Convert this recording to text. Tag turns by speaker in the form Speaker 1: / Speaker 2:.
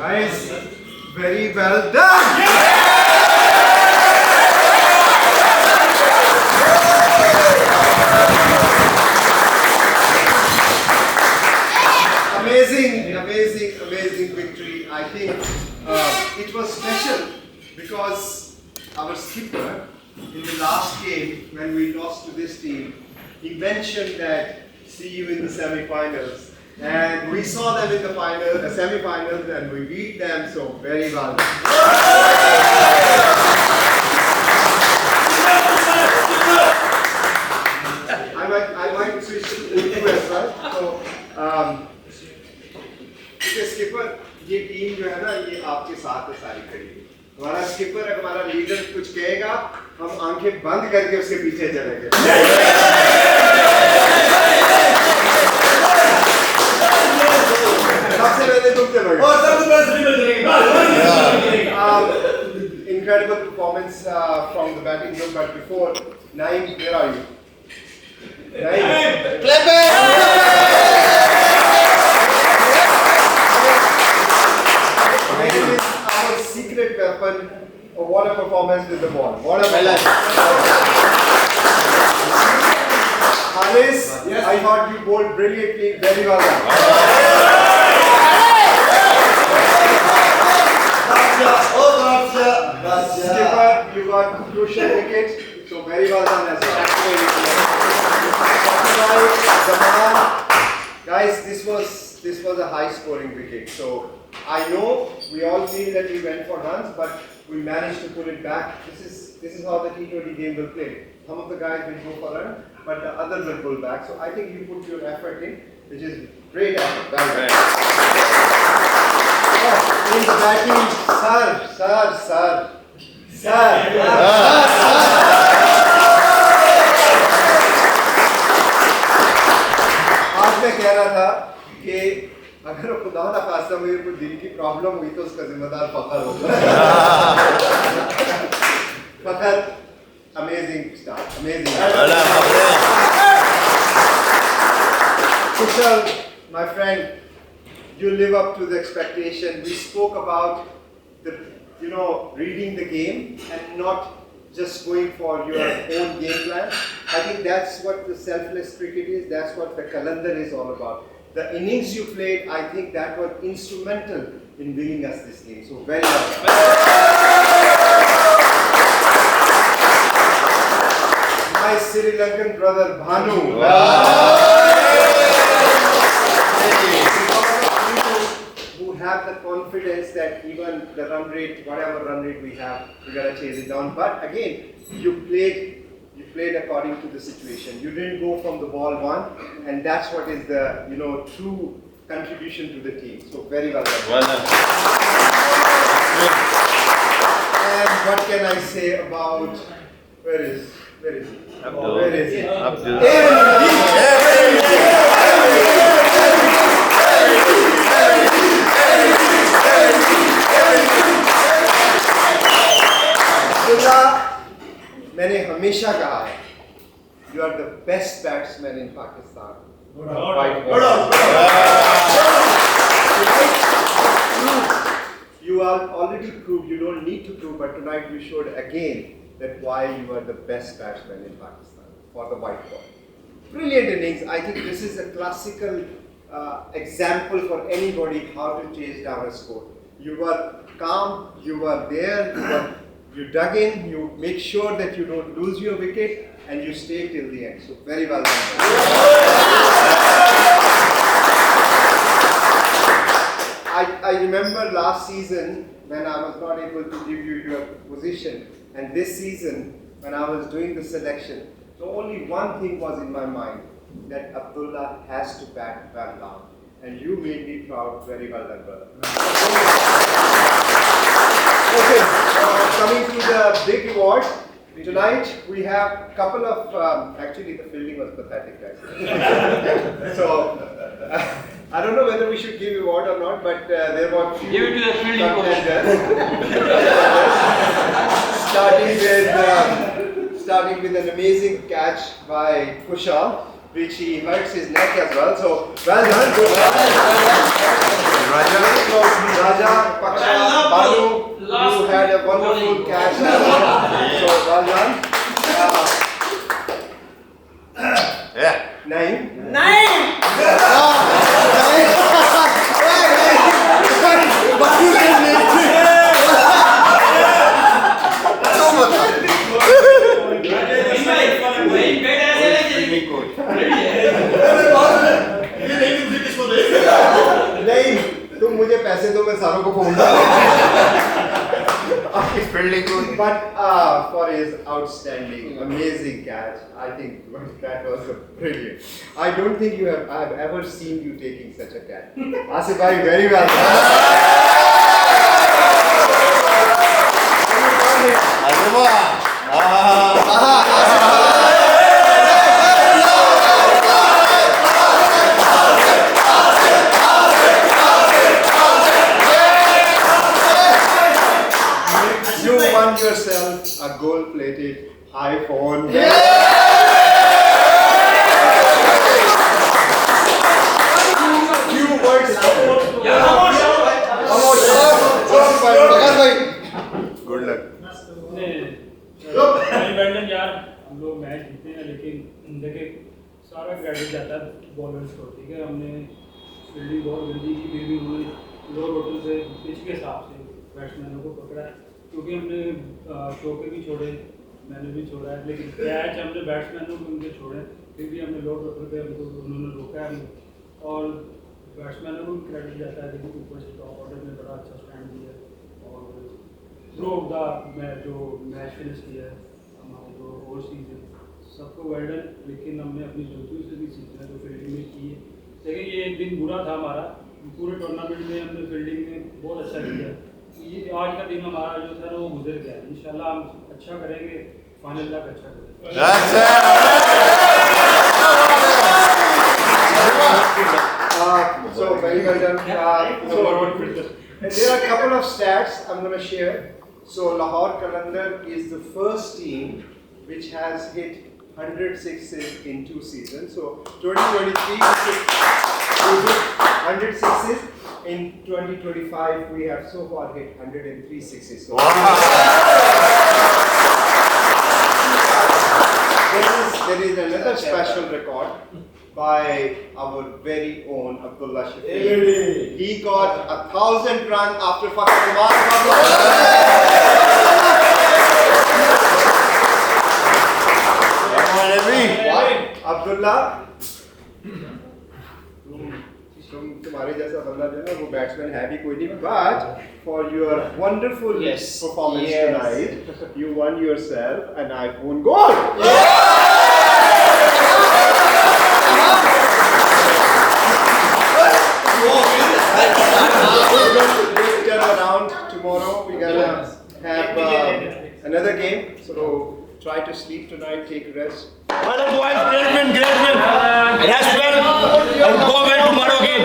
Speaker 1: Guys, very well done! Amazing victory. I think it was special because our skipper in the last game when we lost to this team, he mentioned that see you in the semi-finals. And we saw them in the semi-finals, and we beat them, so very well. I might switch to Urdu as well. So, skipper ये team जो है ना ये आपके साथ है सारी खड़ी। हमारा स्किपर हमारा लीडर कुछ कहेगा हम आंखें बंद करके उसके पीछे चलेंगे। सबसे पहले तुम चलोगे। और सबसे पहले incredible performance from the batting group, but before Naeem, where are you? Naeem, clap it! Our secret weapon. Oh, what a performance with the ball! What a balance! Alice, yes. I thought you bowled brilliantly, very well done. Skipper, you got crucial wicket, so very well done as well. Guys, this was a high scoring wicket. So I know we all feel that we went for runs, but we managed to pull it back. This is how the T20 game will play. Some of the guys will go for a run, but the others will pull back. So I think you put your effort in, which is great effort. Well done. In the batting, sir. आज मैं कह रहा था कि अगर खुदा ना खास्ता मुझे कोई दिल की प्रॉब्लम हुई तो उसका जिम्मेदार फखर होगा। फखर, amazing start, amazing. Kushal, my friend, you live up to the expectation. We spoke about reading the game and not just going for your own game plan. I think that's what the selfless cricket is. That's what the calendar is all about. The innings you played, I think that was instrumental in winning us this game. So very well. My Sri Lankan brother Bhanu. Have the confidence that even the run rate, whatever run rate we have, we gotta chase it down. But again, you played according to the situation. You didn't go from the ball one, and that's what is the true contribution to the team. So very well done.
Speaker 2: Well done.
Speaker 1: And what can I say about where is he?
Speaker 2: Abdul.
Speaker 1: Where is he?
Speaker 2: Abdul. मैंने हमेशा कहा है you are the best batsman in Pakistan. You are already proved, you don't need to prove, but tonight you showed again that why you are the best batsman in Pakistan for the white ball. Brilliant innings. I think this is a classical example for anybody how to chase down a score. You were calm, you were there, you dug in, you make sure that you don't lose your wicket, and you stay till the end. So very well done. I remember last season when I was not able to give you your position, and this season when I was doing the selection, so only one thing was in my mind, that Abdullah has to bat well down. And you made me proud. Very well done, brother. Okay, coming to the big award. Tonight we have a couple of, actually the fielding was pathetic, guys. So, I don't know whether we should give you award or not, but there were few
Speaker 3: give it to the fielding
Speaker 1: starting with an amazing catch by Kushal.
Speaker 2: which he hurts his neck as well. So well done. Good job. Raja, Paksha, Balu, you had a wonderful catch. So well done.
Speaker 3: Yeah.
Speaker 2: 9. नहीं, तुम मुझे पैसे दो मैं सारों को phone But for his outstanding, amazing catch, I think that was brilliant. I don't think I've ever seen you taking such a catch. Asif bhai, very well You won yourself a gold-plated iPhone. Few words. Good luck.
Speaker 4: Badminton यार हम लोग match जीते हैं लेकिन देखिए सारा credit जाता है बॉलर्स को ठीक है हमने फील्डिंग बहुत जल्दी की फिर भी उन्होंने लो टोटल से पिच के हिसाब से बैट्समैनों को पकड़ा है क्योंकि हमने चौके भी छोड़े मैंने भी छोड़ा है लेकिन कैच हमने बैट्समैनों को उनके छोड़े फिर भी हमने लो टोटल पे उनको उन्होंने रोका है और बैट्समैनों को भी क्रेडिट जाता है लेकिन ऊपर से टॉप ऑर्डर में बड़ा अच्छा स्टैंड दिया और थ्रू ऑफ द जो मैच फिनिश किया है हमारे जो ओवरसीज है सबको वेल डन लेकिन हमने अपनी गलतियों से भी सीखना है जो फील्डिंग में की है लेकिन ये एक दिन बुरा था हमारा पूरे टूर्नामेंट में हमने फील्डिंग में बहुत अच्छा किया ये आज का दिन हमारा जो था वो गुजर गया इंशाल्लाह हम अच्छा करेंगे फाइनल तक अच्छा करेंगे
Speaker 2: So very well done. There are a couple of stats I'm going to share. So Lahore Qalandar is the first team which has hit 100 sixes in 2 seasons. So 2023 we hit 100 sixes. In 2025 we have so far hit 103 sixes. So there is another special record by our very own Abdullah Shafiq. He got 1,000 runs after Fakhar Zaman. Abdullah, तुम्हारे जैसा बंदा जो है ना वो batsman है भी कोई नहीं but for your wonderful performance tonight you won yourself an iPhone Gold. Turn around tomorrow we're gonna have another game so try to sleep tonight, take rest.
Speaker 3: Well done, boys. Great win. Rest well and go well tomorrow game.